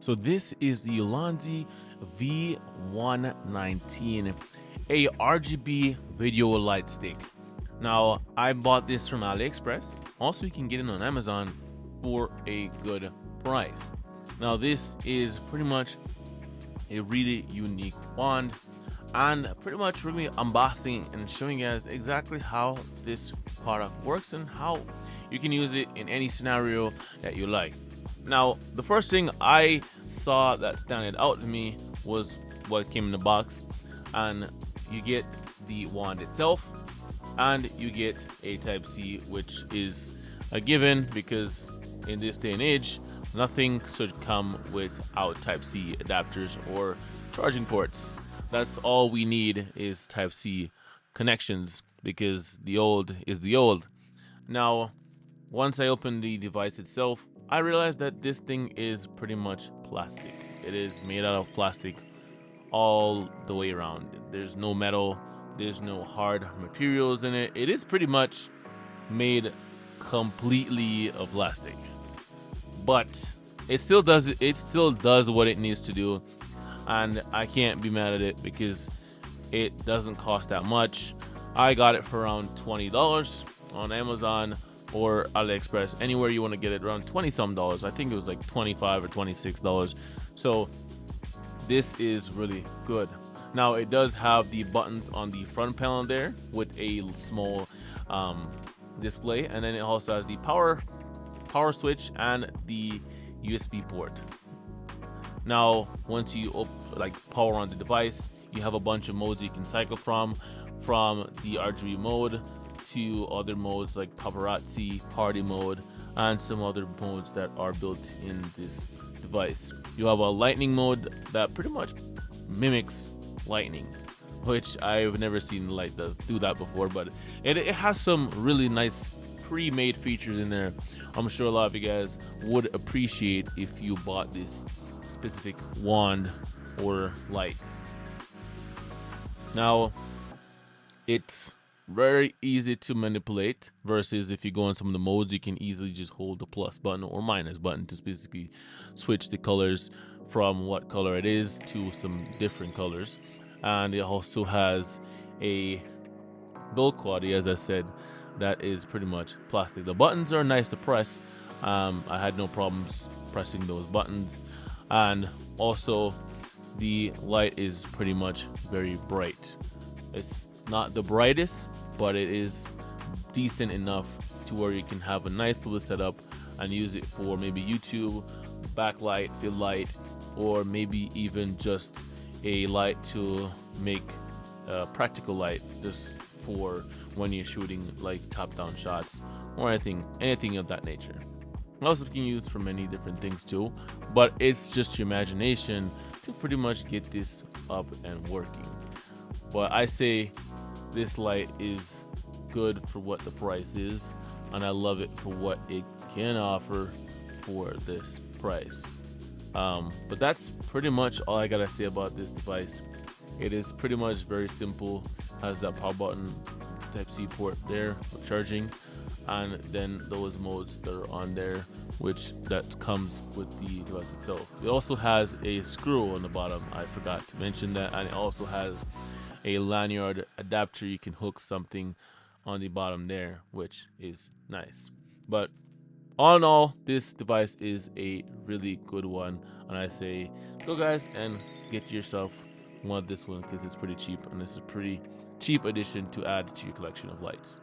So this is the Ulanzi v119, a RGB video light stick. Now, I bought this from AliExpress. Also, you can get it on Amazon for a good price. Now, this is pretty much a really unique wand, and pretty much we're going to be unboxing and showing you guys exactly how this product works and how you can use it in any scenario that you like. Now, the first thing I saw that standed out to me was what came in the box, and you get the wand itself and you get a Type-C, which is a given because in this day and age nothing should come without Type-C adapters or charging ports. That's all we need is Type-C connections, because the old is the old. Now, once I opened the device itself, I realized that this thing is pretty much plastic. It is made out of plastic all the way around. There's no metal, there's no hard materials in it. It is pretty much made completely of plastic. But it still does what it needs to do, and I can't be mad at it because it doesn't cost that much. I got it for around $20 on Amazon or AliExpress, anywhere you want to get it, around 20 some dollars. I think it was like $25 or $26. So this is really good. Now, it does have the buttons on the front panel there with a small display, and then it also has the power switch and the USB port. Now, once you power on the device, you have a bunch of modes you can cycle from the RGB mode to other modes like paparazzi, party mode, and some other modes that are built in this device. You have a lightning mode that pretty much mimics lightning, which I've never seen the light do that before, but it has some really nice pre-made features in there. I'm sure a lot of you guys would appreciate if you bought this specific wand or light. Now, it's very easy to manipulate versus if you go in some of the modes, you can easily just hold the plus button or minus button to basically switch the colors from what color it is to some different colors. And it also has a build quality, as I said, that is pretty much plastic. The buttons are nice to press. I had no problems pressing those buttons, and also the light is pretty much very bright. It's not the brightest, but it is decent enough to where you can have a nice little setup and use it for maybe YouTube, backlight, fill light, or maybe even just a light to make a practical light just for when you're shooting like top-down shots or anything of that nature. Also can use for many different things too, but it's just your imagination to pretty much get this up and working. But I say this light is good for what the price is, and I love it for what it can offer for this price. But that's pretty much all I gotta say about this device. It is pretty much very simple. Has that power button, Type-C port there for charging, and then those modes that are on there, which that comes with the device itself. It also has a screw on the bottom. I forgot to mention that, and it also has a lanyard adapter. You can hook something on the bottom there, which is nice. But all in all, this device is a really good one, and I say go guys and get yourself one of this one because it's pretty cheap, and it's a pretty cheap addition to add to your collection of lights.